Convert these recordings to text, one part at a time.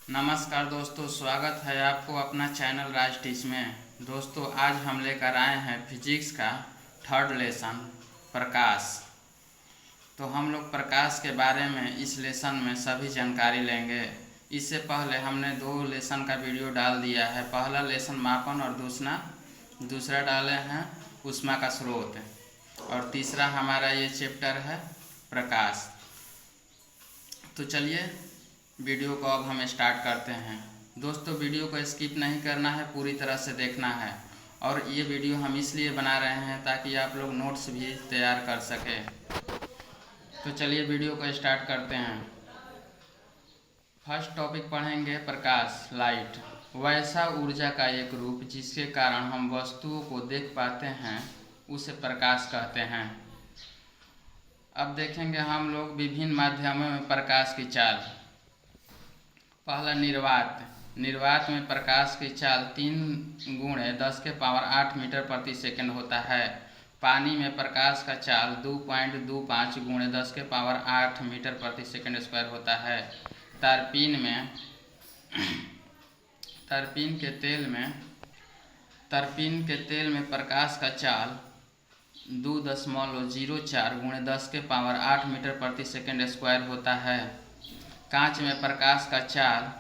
नमस्कार दोस्तों, स्वागत है आपको अपना चैनल राज टीच में। दोस्तों, आज हम लेकर आए हैं फिजिक्स का थर्ड लेसन प्रकाश। तो हम लोग प्रकाश के बारे में इस लेसन में सभी जानकारी लेंगे। इससे पहले हमने दो लेसन का वीडियो डाल दिया है। पहला लेसन मापन और दूसरा डाले हैं ऊष्मा का स्रोत, और तीसरा हमारा ये चैप्टर है प्रकाश। तो चलिए वीडियो को अब हम स्टार्ट करते हैं। दोस्तों, वीडियो को स्किप नहीं करना है, पूरी तरह से देखना है। और ये वीडियो हम इसलिए बना रहे हैं ताकि आप लोग नोट्स भी तैयार कर सकें। तो चलिए वीडियो को स्टार्ट करते हैं। फर्स्ट टॉपिक पढ़ेंगे प्रकाश, लाइट। वैसा ऊर्जा का एक रूप जिसके कारण हम वस्तुओं को देख पाते हैं उसे प्रकाश कहते हैं। अब देखेंगे हम लोग विभिन्न माध्यमों में प्रकाश की चाल। पहला निर्वात में प्रकाश की चाल 3 × 10⁸ मीटर प्रति सेकंड होता है। पानी में प्रकाश का चाल 2.25 × 10⁸ मीटर प्रति सेकंड स्क्वायर होता है। तरपीन के तेल में प्रकाश का चाल 2.04 × 10⁸ मीटर प्रति सेकंड स्क्वायर होता है। कांच में प्रकाश का चाल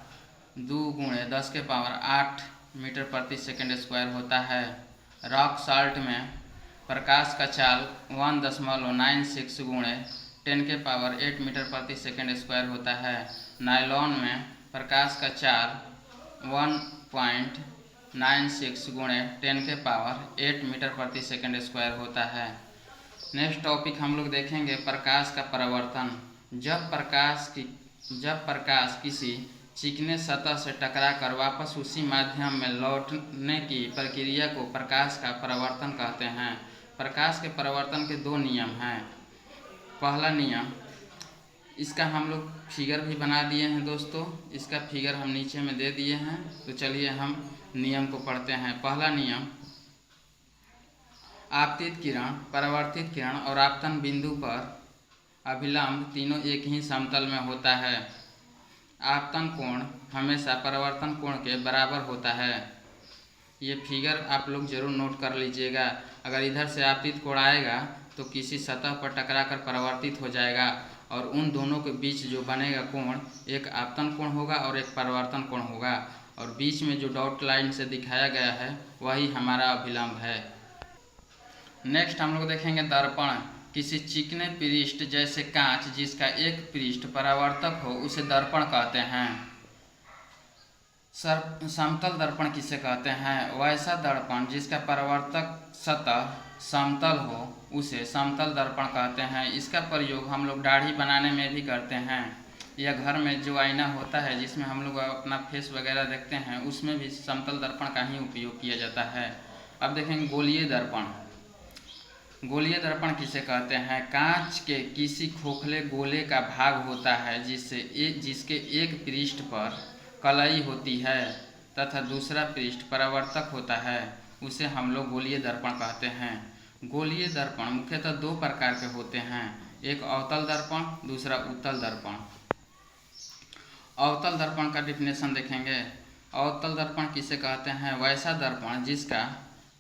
2 × 10⁸ मीटर प्रति सेकंड स्क्वायर होता है। रॉक साल्ट में प्रकाश का चाल 1.96 × 10⁸ मीटर प्रति सेकंड स्क्वायर होता है। नायलॉन में प्रकाश का चाल 1.96 × 10⁸ मीटर प्रति सेकंड स्क्वायर होता है। नेक्स्ट टॉपिक हम लोग देखेंगे प्रकाश का परावर्तन। जब प्रकाश किसी चिकने सतह से टकराकर वापस उसी माध्यम में लौटने की प्रक्रिया को प्रकाश का परावर्तन कहते हैं। प्रकाश के परावर्तन के दो नियम हैं। पहला नियम, इसका हम लोग फिगर भी बना दिए हैं दोस्तों, इसका फिगर हम नीचे में दे दिए हैं। तो चलिए हम नियम को पढ़ते हैं। पहला नियम, आपतित किरण, परावर्तित किरण और आपतन बिंदु पर अभिलंब तीनों एक ही समतल में होता है। आपतन कोण हमेशा परावर्तन कोण के बराबर होता है। ये फिगर आप लोग जरूर नोट कर लीजिएगा। अगर इधर से आपतित कोण आएगा तो किसी सतह पर टकराकर परावर्तित हो जाएगा, और उन दोनों के बीच जो बनेगा कोण एक आपतन कोण होगा और एक परावर्तन कोण होगा, और बीच में जो डॉट लाइन से दिखाया गया है वही हमारा अभिलंब है। नेक्स्ट हम लोग देखेंगे दर्पण। किसी चिकने पृष्ठ जैसे कांच जिसका एक पृष्ठ परावर्तक हो उसे दर्पण कहते हैं। समतल दर्पण किसे कहते हैं? वैसा दर्पण जिसका परावर्तक सतह समतल हो उसे समतल दर्पण कहते हैं। इसका प्रयोग हम लोग दाढ़ी बनाने में भी करते हैं, या घर में जो आईना होता है जिसमें हम लोग अपना फेस वगैरह देखते हैं उसमें भी समतल दर्पण का ही उपयोग किया जाता है। अब देखेंगे गोलीय दर्पण। गोलीय दर्पण किसे कहते हैं? कांच के किसी खोखले गोले का भाग होता है जिसके एक पृष्ठ पर कलई होती है तथा दूसरा पृष्ठ परावर्तक होता है, उसे हम लोग गोलीय दर्पण कहते हैं। गोलीय दर्पण मुख्यतः दो प्रकार के होते हैं, एक अवतल दर्पण, दूसरा उत्तल दर्पण। अवतल दर्पण का डिफिनेशन देखेंगे। अवतल दर्पण किसे कहते हैं? वैसा दर्पण जिसका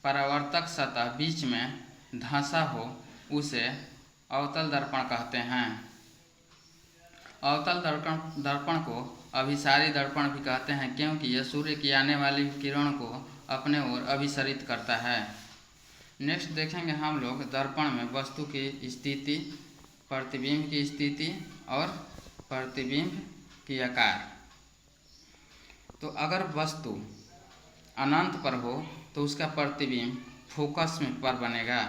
परावर्तक सतह बीच में धंसा हो उसे अवतल दर्पण कहते हैं। अवतल दर्पण को अभिसारी दर्पण भी कहते हैं, क्योंकि यह सूर्य की आने वाली किरण को अपने ओर अभिसरित करता है। नेक्स्ट देखेंगे हम लोग दर्पण में वस्तु की स्थिति, प्रतिबिंब की स्थिति और प्रतिबिंब की आकार। तो अगर वस्तु अनंत पर हो तो उसका प्रतिबिंब फोकस में पर बनेगा,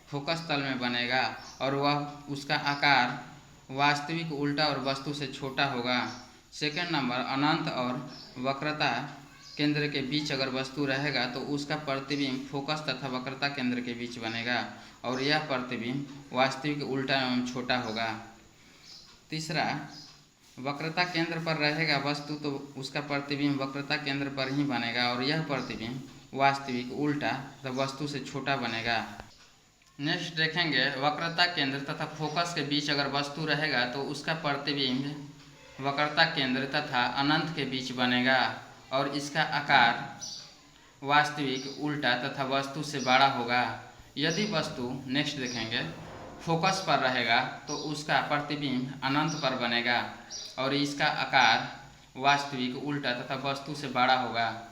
फोकस तल में बनेगा, और वह उसका आकार वास्तविक उल्टा और वस्तु से छोटा होगा। सेकंड नंबर, अनंत और वक्रता केंद्र के बीच अगर वस्तु रहेगा तो उसका प्रतिबिंब फोकस तथा वक्रता केंद्र के बीच बनेगा, और यह प्रतिबिंब वास्तविक उल्टा एवं छोटा होगा। तीसरा, वक्रता केंद्र पर रहेगा वस्तु तो उसका प्रतिबिंब वक्रता केंद्र पर ही बनेगा, और यह प्रतिबिंब वास्तविक उल्टा तथा वस्तु से छोटा बनेगा। नेक्स्ट देखेंगे वक्रता केंद्र तथा फोकस के बीच अगर वस्तु रहेगा तो उसका प्रतिबिंब वक्रता केंद्र तथा अनंत के बीच बनेगा और इसका आकार वास्तविक, उल्टा तथा वस्तु से बड़ा होगा। यदि वस्तु नेक्स्ट देखेंगे फोकस पर रहेगा तो उसका प्रतिबिंब अनंत पर बनेगा और इसका आकार वास्तविक, उल्टा तथा वस्तु से बड़ा होगा।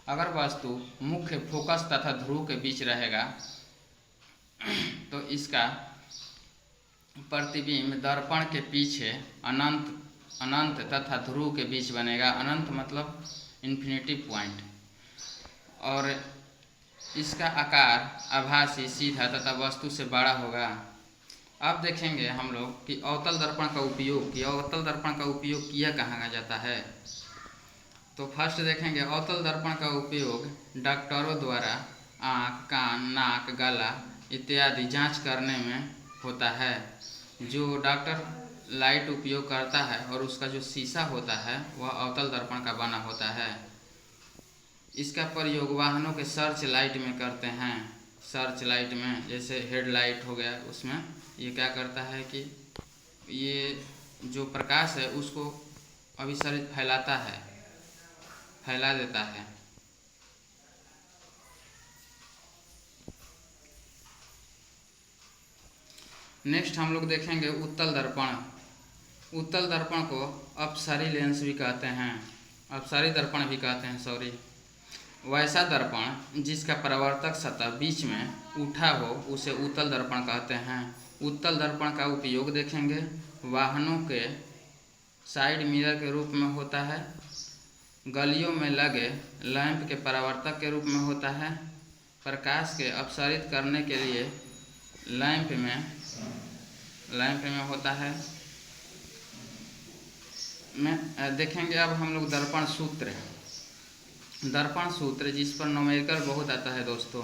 अगर वस्तु मुख्य, फोकस तथा ध्रुव के बीच रहेगा तो इसका प्रतिबिंब दर्पण के पीछे अनंत तथा ध्रुव के बीच बनेगा। अनंत मतलब इन्फिनिटी पॉइंट। और इसका आकार आभासी, सीधा तथा वस्तु से बड़ा होगा। अब देखेंगे हम लोग कि अवतल दर्पण का उपयोग किया कहाँ जाता है। तो फर्स्ट देखेंगे अवतल दर्पण का उपयोग डॉक्टरों द्वारा आँख, कान, नाक, गला इत्यादि जांच करने में होता है। जो डॉक्टर लाइट उपयोग करता है और उसका जो शीशा होता है वह अवतल दर्पण का बना होता है। इसका प्रयोग वाहनों के सर्च लाइट में करते हैं। सर्च लाइट में जैसे हेडलाइट हो गया, उसमें ये क्या करता है कि ये जो प्रकाश है उसको अभिसरित फैला देता है। नेक्स्ट हम लोग देखेंगे उत्तल दर्पण। उत्तल दर्पण को अपसारी लेंस भी कहते हैं, अपसारी दर्पण भी कहते हैं, सॉरी। वैसा दर्पण जिसका परावर्तक सतह बीच में उठा हो उसे उत्तल दर्पण कहते हैं। उत्तल दर्पण का उपयोग देखेंगे वाहनों के साइड मिरर के रूप में होता है, गलियों में लगे लैंप के परावर्तक के रूप में होता है, प्रकाश के अपसरित करने के लिए लैंप में होता है। देखेंगे अब हम लोग दर्पण सूत्र जिस पर न्यूमेरिकल बहुत आता है दोस्तों।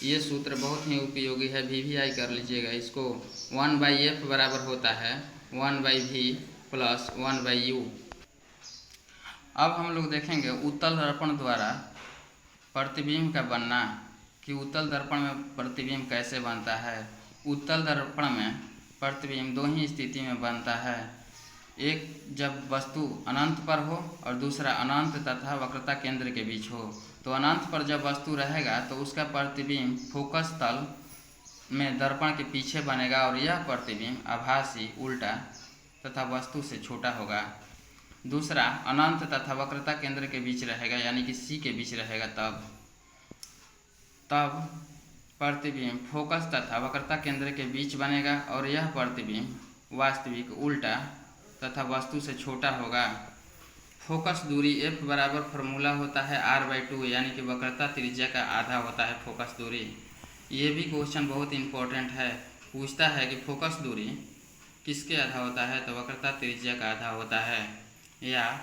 ये सूत्र बहुत ही उपयोगी है, VVI कर लीजिएगा इसको। 1/f बराबर होता है 1/v प्लस 1/u। अब हम लोग देखेंगे उत्तल दर्पण द्वारा प्रतिबिंब का बनना, कि उत्तल दर्पण में प्रतिबिंब कैसे बनता है। उत्तल दर्पण में प्रतिबिंब दो ही स्थिति में बनता है, एक जब वस्तु अनंत पर हो और दूसरा अनंत तथा वक्रता केंद्र के बीच हो। तो अनंत पर जब वस्तु रहेगा तो उसका प्रतिबिंब फोकस तल में दर्पण के पीछे बनेगा और यह प्रतिबिंब आभासी, उल्टा तथा वस्तु से छोटा होगा। दूसरा अनंत तथा वक्रता केंद्र के बीच रहेगा, यानी कि C के बीच रहेगा, तब प्रतिबिंब फोकस तथा वक्रता केंद्र के बीच बनेगा और यह प्रतिबिंब वास्तविक, उल्टा तथा वस्तु से छोटा होगा। फोकस दूरी F बराबर फॉर्मूला होता है R/2, यानी कि वक्रता त्रिज्या का आधा होता है फोकस दूरी। ये भी क्वेश्चन बहुत इंपॉर्टेंट है, पूछता है कि फोकस दूरी किसके आधा होता है, तो वक्रता त्रिज्या का आधा होता है, या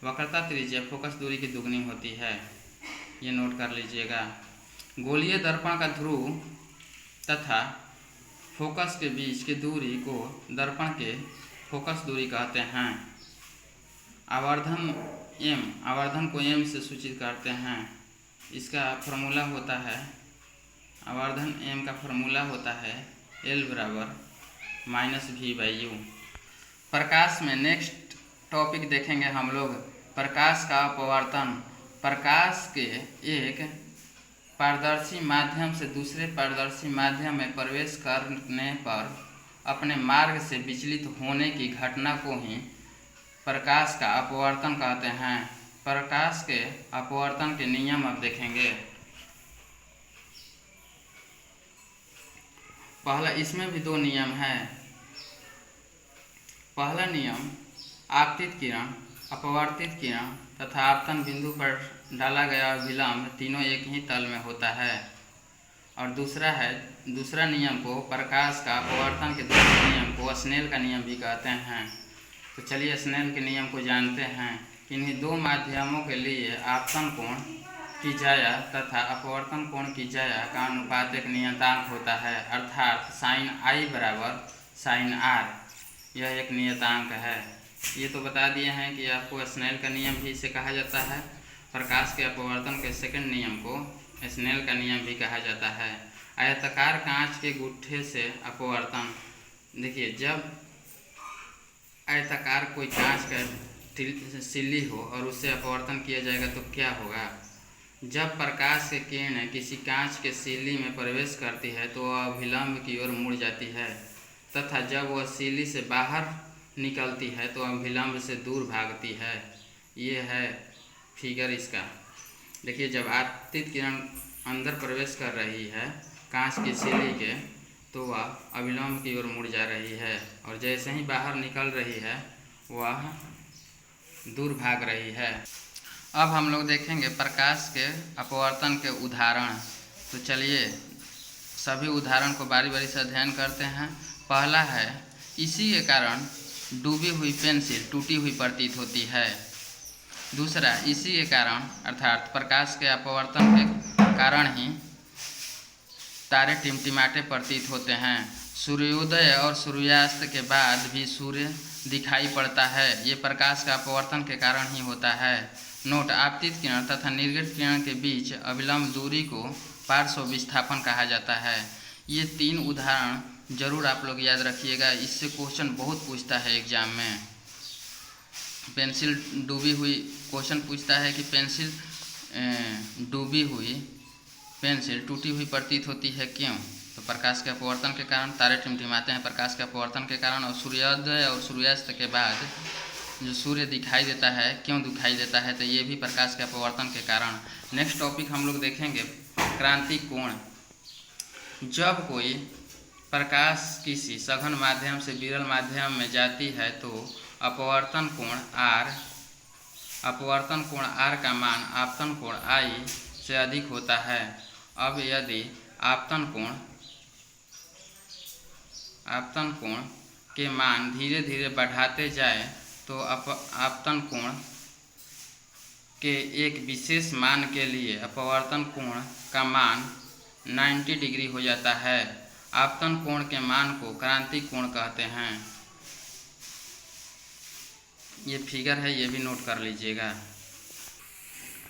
वक्रता त्रिज्या फोकस दूरी की दुगनी होती है। ये नोट कर लीजिएगा। गोलीय दर्पण का ध्रुव तथा फोकस के बीच की दूरी को दर्पण के फोकस दूरी कहते हैं। आवर्धन को m से सूचित करते हैं। इसका फॉर्मूला होता है, आवर्धन m का फॉर्मूला होता है L बराबर -v/u। प्रकाश में नेक्स्ट टॉपिक देखेंगे हम लोग प्रकाश का अपवर्तन। प्रकाश के एक पारदर्शी माध्यम से दूसरे पारदर्शी माध्यम में प्रवेश करने पर अपने मार्ग से विचलित होने की घटना को ही प्रकाश का अपवर्तन कहते हैं। प्रकाश के अपवर्तन के नियम अब देखेंगे। पहला, इसमें भी दो नियम हैं। पहला नियम, आपतित किरण, अपवर्तित किरण तथा आपतन बिंदु पर डाला गया विलंब तीनों एक ही तल में होता है। और दूसरा नियम को, प्रकाश का अपवर्तन के दूसरे नियम को स्नेल का नियम भी कहते हैं। तो चलिए स्नेल के नियम को जानते हैं। इन्हीं दो माध्यमों के लिए आपतन कोण की जाया तथा अपवर्तन कोण की जाया का अनुपात एक नियतांक होता है, अर्थात sin I बराबर sin R। यह एक नियतांक है। ये तो बता दिए हैं कि आपको स्नेल का नियम भी इसे कहा जाता है। प्रकाश के अपवर्तन के सेकंड नियम को स्नेल का नियम भी कहा जाता है। आयताकार कांच के गुट्ठे से अपवर्तन। देखिए, जब आयताकार कोई कांच का सिल्ली हो और उससे अपवर्तन किया जाएगा तो क्या होगा। जब प्रकाश की किरण किसी कांच के सिल्ली में प्रवेश करती है तो वह अभिलंब की ओर मुड़ जाती है तथा जब वह सिल्ली से बाहर निकलती है तो अभिलंब से दूर भागती है। ये है फिगर इसका। देखिए, जब आपतित किरण अंदर प्रवेश कर रही है कांच की सिल्ली के तो वह अभिलंब की ओर मुड़ जा रही है और जैसे ही बाहर निकल रही है वह दूर भाग रही है। अब हम लोग देखेंगे प्रकाश के अपवर्तन के उदाहरण। तो चलिए सभी उदाहरण को बारी बारी से अध्ययन करते हैं। पहला है, इसी के कारण डूबी हुई पेंसिल टूटी हुई प्रतीत होती है। दूसरा, इसी के कारण अर्थात प्रकाश के अपवर्तन के कारण ही तारे टिमटिमाते प्रतीत होते हैं। सूर्योदय और सूर्यास्त के बाद भी सूर्य दिखाई पड़ता है, ये प्रकाश का अपवर्तन के कारण ही होता है। नोट, आपतित किरण तथा निर्गत किरण के बीच अभिलंब दूरी को पार्श्व विस्थापन कहा जाता है। ये 3 उदाहरण जरूर आप लोग याद रखिएगा, इससे क्वेश्चन बहुत पूछता है एग्जाम में। पेंसिल डूबी हुई क्वेश्चन पूछता है कि पेंसिल डूबी हुई पेंसिल टूटी हुई प्रतीत होती है क्यों। तो प्रकाश के अपवर्तन के कारण। तारे टिमटिमाते हैं प्रकाश के अपवर्तन के कारण। और सूर्योदय और सूर्यास्त के बाद जो सूर्य दिखाई देता है क्यों दिखाई देता है, तो ये भी प्रकाश के अपवर्तन के कारण। नेक्स्ट टॉपिक हम लोग देखेंगे क्रांति कोण। जब कोई प्रकाश किसी सघन माध्यम से विरल माध्यम में जाती है तो अपवर्तन कोण R का मान आपतन कोण I से अधिक होता है। अब यदि आपतन कोण के मान धीरे धीरे बढ़ाते जाए तो आपतन कोण के एक विशेष मान के लिए अपवर्तन कोण का मान 90 डिग्री हो जाता है। आपतन कोण के मान को क्रांति कोण कहते हैं। ये फिगर है, ये भी नोट कर लीजिएगा।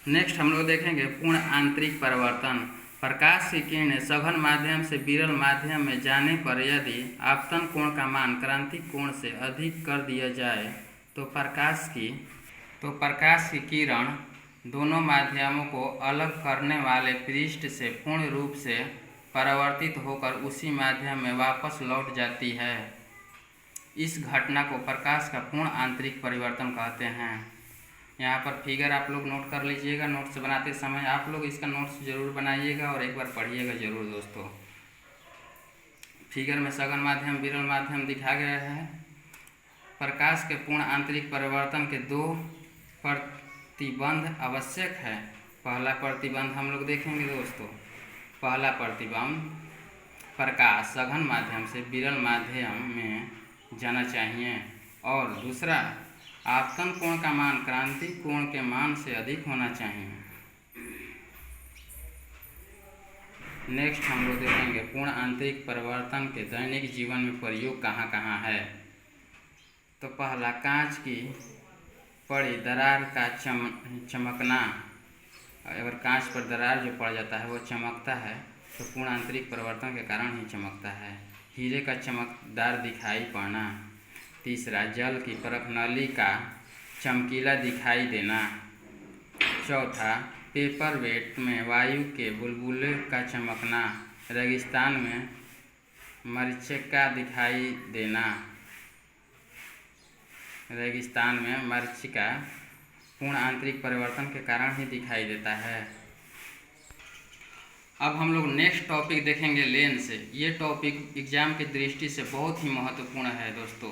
नेक्स्ट हम लोग देखेंगे पूर्ण आंतरिक परिवर्तन। प्रकाश की किरणें सघन माध्यम से विरल माध्यम में जाने पर यदि आपतन कोण का मान क्रांतिक कोण से अधिक कर दिया जाए तो प्रकाश की किरण दोनों माध्यमों को अलग करने वाले पृष्ठ से पूर्ण रूप से परावर्तित होकर उसी माध्यम में वापस लौट जाती है। इस घटना को प्रकाश का पूर्ण आंतरिक परिवर्तन कहते हैं। यहाँ पर फिगर आप लोग नोट कर लीजिएगा। नोट्स बनाते समय आप लोग इसका नोट्स जरूर बनाइएगा और एक बार पढ़िएगा जरूर दोस्तों। फिगर में सघन माध्यम विरल माध्यम दिखा गया है। प्रकाश के पूर्ण आंतरिक परिवर्तन के 2 प्रतिबंध आवश्यक है। पहला प्रतिबंध हम लोग देखेंगे दोस्तों। पहला प्रतिबंध, प्रकाश सघन माध्यम से विरल माध्यम में जाना चाहिए। और दूसरा, आपतन कोण का मान क्रांतिक कोण के मान से अधिक होना चाहिए। नेक्स्ट हम लोग देखेंगे पूर्ण आंतरिक परिवर्तन के दैनिक जीवन में प्रयोग कहाँ कहाँ है। तो पहला, कांच की पड़ी दरार का चमकना। अगर कांच पर दरार जो पड़ जाता है वो चमकता है तो पूर्ण आंतरिक परिवर्तन के कारण ही चमकता है। हीरे का चमकदार दिखाई पड़ना। तीसरा, जल की परख नली का चमकीला दिखाई देना। चौथा, पेपर वेट में वायु के बुलबुले का चमकना। रेगिस्तान में मरीचिका दिखाई देना। रेगिस्तान में मरीचिका पूर्ण आंतरिक परिवर्तन के कारण ही दिखाई देता है। अब हम लोग नेक्स्ट टॉपिक देखेंगे लेंस। ये टॉपिक एग्जाम की दृष्टि से बहुत ही महत्वपूर्ण है दोस्तों।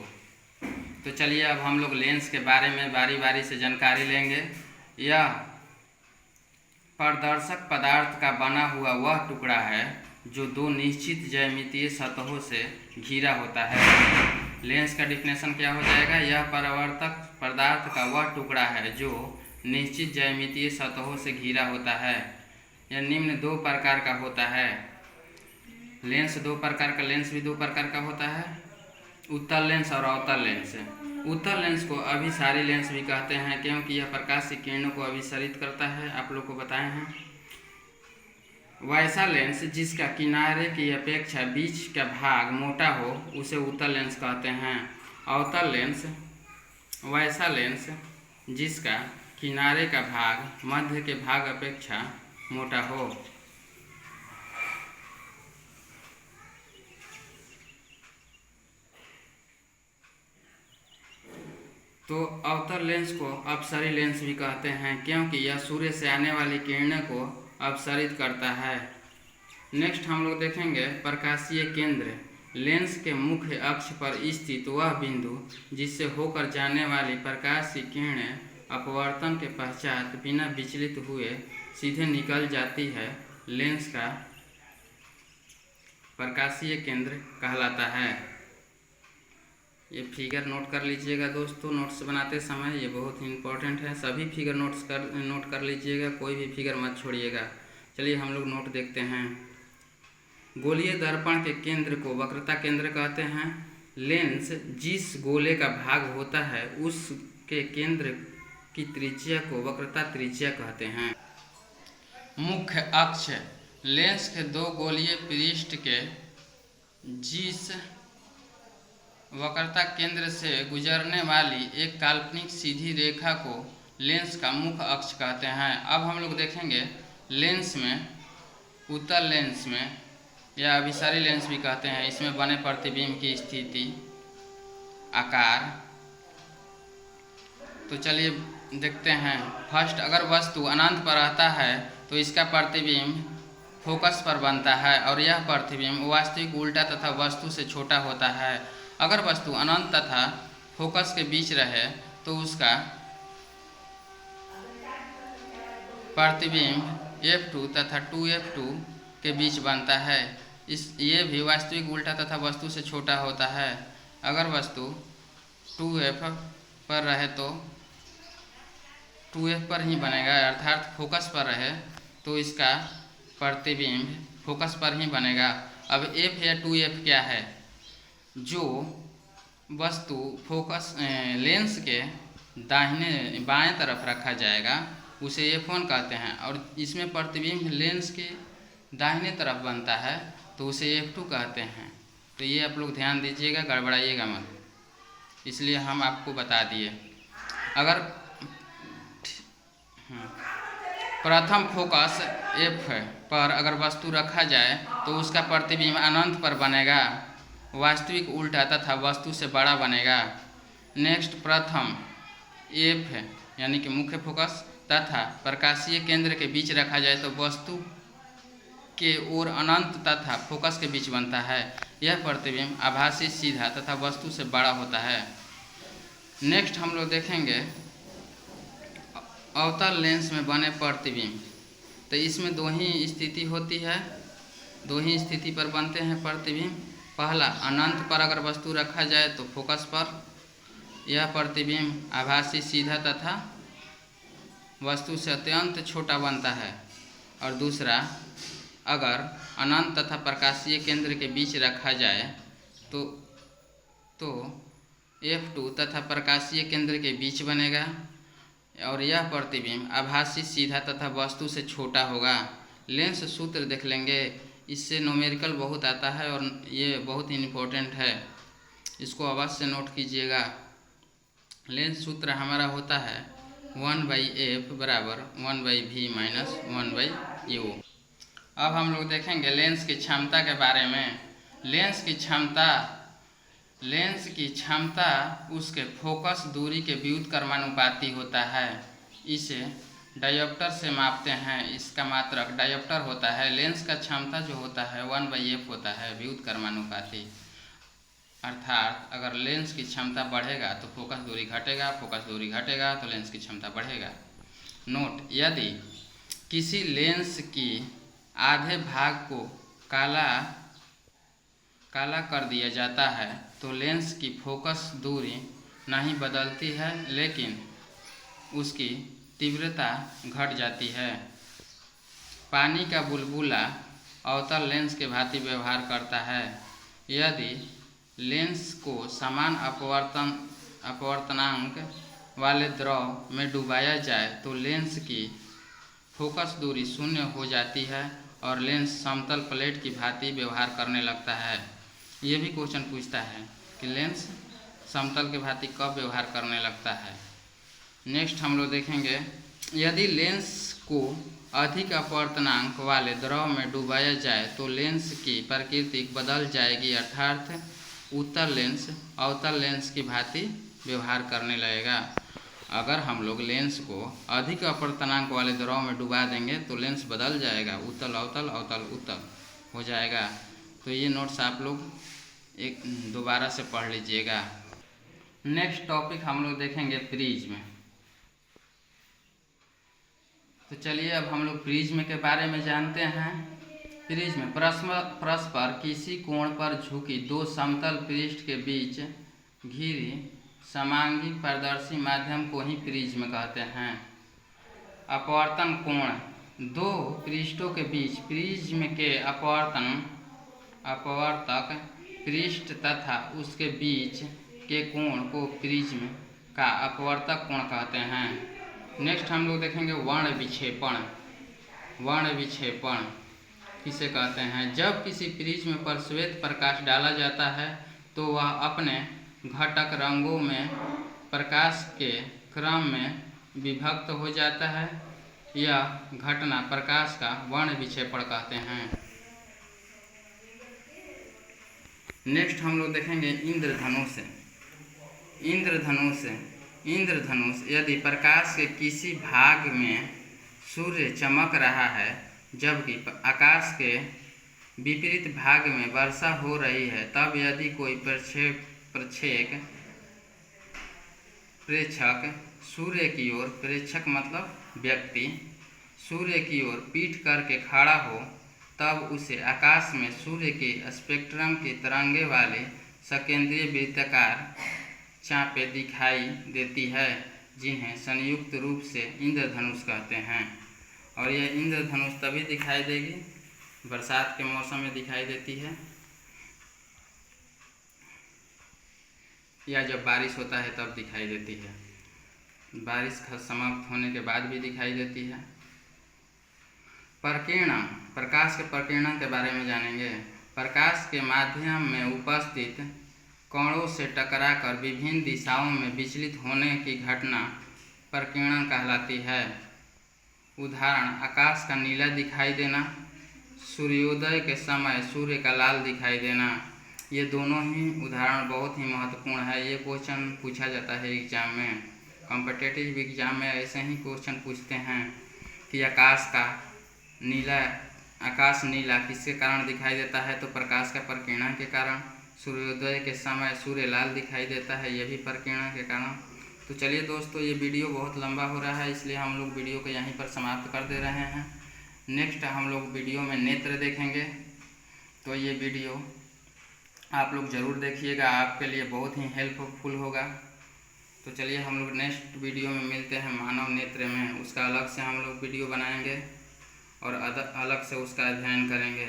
तो चलिए अब हम लोग लेंस के बारे में बारी बारी से जानकारी लेंगे। यह पारदर्शक पदार्थ का बना हुआ वह टुकड़ा है जो 2 निश्चित ज्यामितीय सतहों से घिरा होता है। लेंस का डिफिनेशन क्या हो जाएगा। यह परावर्तक पदार्थ का वह टुकड़ा है जो निश्चित ज्यामितीय सतहों से घिरा होता है। यह निम्न 2 प्रकार का होता है। लेंस 2 प्रकार का, लेंस भी 2 प्रकार का होता है, उत्तल लेंस और अवतल लेंस। उत्तल लेंस को अभिसारी लेंस भी कहते हैं क्योंकि यह प्रकाश की किरणों को अभिसारित करता है, आप लोग को बताए हैं। वैसा लेंस जिसका किनारे की अपेक्षा बीच का भाग मोटा हो उसे उत्तल लेंस कहते हैं। अवतल लेंस वैसा लेंस जिसका किनारे का भाग मध्य के भाग अपेक्षा मोटा हो। तो अवतल लेंस को अपसरी लेंस भी कहते हैं क्योंकि यह सूर्य से आने वाली किरणें को अपसरित करता है। नेक्स्ट हम लोग देखेंगे प्रकाशीय केंद्र। लेंस के मुख्य अक्ष पर स्थित वह बिंदु जिससे होकर जाने वाली प्रकाश की किरणें अपवर्तन के पश्चात बिना विचलित हुए सीधे निकल जाती है, लेंस का प्रकाशीय केंद्र कहलाता है। ये फिगर नोट कर लीजिएगा दोस्तों, नोट्स बनाते समय ये बहुत ही इम्पोर्टेंट है। सभी फिगर नोट कर लीजिएगा, कोई भी फिगर मत छोड़िएगा। चलिए हम लोग नोट देखते हैं। गोलीय दर्पण के केंद्र को वक्रता केंद्र कहते हैं। लेंस जिस गोले का भाग होता है उसके केंद्र की त्रिज्या को वक्रता त्रिज्या कहते हैं। मुख्य अक्ष लेंस के दो गोलीय पृष्ठ के जिस वक्रता केंद्र से गुजरने वाली एक काल्पनिक सीधी रेखा को लेंस का मुख्य अक्ष कहते हैं। अब हम लोग देखेंगे लेंस में, उत्तल लेंस में या अभिसारी लेंस भी कहते हैं, इसमें बने प्रतिबिंब की स्थिति, आकार। तो चलिए देखते हैं। फर्स्ट, अगर वस्तु अनंत पर रहता है तो इसका प्रतिबिंब फोकस पर बनता है और यह प्रतिबिंब वास्तविक उल्टा तथा वस्तु से छोटा होता है। अगर वस्तु अनंत तथा फोकस के बीच रहे तो उसका प्रतिबिंब F2 तथा 2F2 के बीच बनता है। ये भी वास्तविक उल्टा तथा वस्तु से छोटा होता है। अगर वस्तु 2F पर रहे तो 2F पर ही बनेगा, अर्थात फोकस पर रहे तो इसका प्रतिबिंब फोकस पर ही बनेगा। अब F या 2F क्या है? जो वस्तु फोकस लेंस के दाहिने बाएं तरफ रखा जाएगा उसे F1 कहते हैं और इसमें प्रतिबिंब लेंस के दाहिने तरफ बनता है तो उसे F2 कहते हैं। तो ये आप लोग ध्यान दीजिएगा, गड़बड़ाइएगा मत, इसलिए हम आपको बता दिए। अगर प्रथम फोकस F पर अगर वस्तु रखा जाए तो उसका प्रतिबिंब अनंत पर बनेगा, वास्तविक उल्टा तथा वस्तु से बड़ा बनेगा। नेक्स्ट, प्रथम F यानी कि मुख्य फोकस तथा प्रकाशीय केंद्र के बीच रखा जाए तो वस्तु के ओर अनंत तथा फोकस के बीच बनता है। यह प्रतिबिंब आभासी, सीधा तथा वस्तु से बड़ा होता है। नेक्स्ट हम लोग देखेंगे अवतल लेंस में बने प्रतिबिंब। तो इसमें दो ही स्थिति होती है, दो ही स्थिति पर बनते हैं प्रतिबिंब। पहला, अनंत पर अगर वस्तु रखा जाए तो फोकस पर यह प्रतिबिंब आभासी, सीधा तथा वस्तु से अत्यंत छोटा बनता है। और दूसरा, अगर अनंत तथा प्रकाशीय केंद्र के बीच रखा जाए तो F2 तथा प्रकाशीय केंद्र के बीच बनेगा और यह प्रतिबिंब आभासी, सीधा तथा वस्तु से छोटा होगा। लेंस सूत्र देख लेंगे, इससे न्यूमेरिकल बहुत आता है और ये बहुत इम्पोर्टेंट है, इसको अवश्य नोट कीजिएगा। लेंस सूत्र हमारा होता है 1/F बराबर 1/V माइनस 1/U। अब हम लोग देखेंगे लेंस की क्षमता के बारे में। लेंस की क्षमता उसके फोकस दूरी के व्युत्क्रमानुपाती होता है। इसे डायोप्टर से मापते हैं, इसका मात्रक डायोप्टर होता है। लेंस का क्षमता जो होता है 1/F होता है, व्युत्क्रमानुपाती। अर्थात अगर लेंस की क्षमता बढ़ेगा तो फोकस दूरी घटेगा, फोकस दूरी घटेगा तो लेंस की क्षमता बढ़ेगा। नोट, यदि किसी लेंस की आधे भाग को काला कर दिया जाता है तो लेंस की फोकस दूरी नहीं बदलती है, लेकिन उसकी तीव्रता घट जाती है। पानी का बुलबुला अवतल लेंस के भांति व्यवहार करता है। यदि लेंस को समान अपवर्तनांक वाले द्रव में डुबाया जाए तो लेंस की फोकस दूरी शून्य हो जाती है और लेंस समतल प्लेट की भांति व्यवहार करने लगता है। ये भी क्वेश्चन पूछता है कि लेंस समतल के भांति कब व्यवहार करने लगता है। नेक्स्ट हम लोग देखेंगे, यदि लेंस को अधिक अपवर्तनांक वाले द्रव में डुबाया जाए तो लेंस की प्रकृति बदल जाएगी, अर्थात उत्तल लेंस अवतल लेंस की भांति व्यवहार करने लगेगा। अगर हम लोग लेंस को अधिक अपवर्तनांक वाले द्रव में डुबा देंगे तो लेंस बदल जाएगा, उत्तल अवतल अवतल उत्तल हो जाएगा। तो ये नोट्स आप लोग एक दोबारा से पढ़ लीजिएगा। नेक्स्ट टॉपिक हम लोग देखेंगे प्रिज्म। तो चलिए अब हम लोग प्रिज्म के बारे में जानते हैं। प्रिज्म परस्पर किसी कोण पर झुकी दो समतल पृष्ठ के बीच घिरी समांगी पारदर्शी माध्यम को ही प्रिज्म कहते हैं। अपवर्तन कोण दो पृष्ठों के बीच प्रिज्म के अपवर्तक पृष्ठ तथा उसके बीच के कोण को प्रिज्म का अपवर्तक कोण कहते हैं। नेक्स्ट हम लोग देखेंगे वर्ण विक्षेपण। वर्ण विक्षेपण किसे कहते हैं? जब किसी प्रिज्म पर श्वेत प्रकाश डाला जाता है तो वह अपने घटक रंगों में प्रकाश के क्रम में विभक्त हो जाता है। यह घटना प्रकाश का वर्ण विक्षेपण कहते हैं। नेक्स्ट हम लोग देखेंगे इंद्रधनुष। इंद्रधनुष यदि प्रकाश के किसी भाग में सूर्य चमक रहा है जबकि आकाश के विपरीत भाग में वर्षा हो रही है, तब यदि कोई प्रेक्षक सूर्य की ओर, प्रेक्षक मतलब व्यक्ति, सूर्य की ओर पीठ करके खड़ा हो, तब उसे आकाश में सूर्य के स्पेक्ट्रम की तरंगे वाली सकेंद्रीय वृत्ताकार चापें दिखाई देती है, जिन्हें संयुक्त रूप से इंद्रधनुष कहते हैं। और यह इंद्रधनुष तभी दिखाई देगी, बरसात के मौसम में दिखाई देती है, या जब बारिश होता है तब दिखाई देती है। बारिश समाप्त होने के बाद भी दिखाई देती है। प्रकीर्णन, प्रकाश के प्रकीर्णन के बारे में जानेंगे। प्रकाश के माध्यम में उपस्थित कणों से टकराकर विभिन्न दिशाओं में विचलित होने की घटना प्रकीर्णन कहलाती है। उदाहरण, आकाश का नीला दिखाई देना, सूर्योदय के समय सूर्य का लाल दिखाई देना। ये दोनों ही उदाहरण बहुत ही महत्वपूर्ण है। ये क्वेश्चन पूछा जाता है एग्जाम में, कॉम्पिटिटिव एग्जाम में ऐसे ही क्वेश्चन पूछते हैं कि आकाश नीला किसके कारण दिखाई देता है, तो प्रकाश का प्रकीर्णन के कारण। सूर्योदय के समय सूर्य लाल दिखाई देता है, यह भी प्रकीर्णन के कारण। तो चलिए दोस्तों, ये वीडियो बहुत लंबा हो रहा है, इसलिए हम लोग वीडियो को यहीं पर समाप्त कर दे रहे हैं। नेक्स्ट हम लोग वीडियो में नेत्र देखेंगे, तो ये वीडियो आप लोग ज़रूर देखिएगा, आपके लिए बहुत ही हेल्पफुल होगा। तो चलिए हम लोग नेक्स्ट वीडियो में मिलते हैं मानव नेत्र में। उसका अलग से हम लोग वीडियो बनाएंगे और अलग से उसका अध्ययन करेंगे।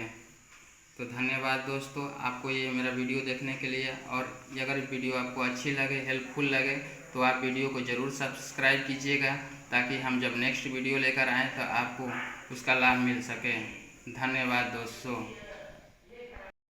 तो धन्यवाद दोस्तों, आपको ये मेरा वीडियो देखने के लिए। और अगर वीडियो आपको अच्छी लगे, हेल्पफुल लगे, तो आप वीडियो को ज़रूर सब्सक्राइब कीजिएगा, ताकि हम जब नेक्स्ट वीडियो लेकर आएँ तो आपको उसका लाभ मिल सके। धन्यवाद दोस्तों।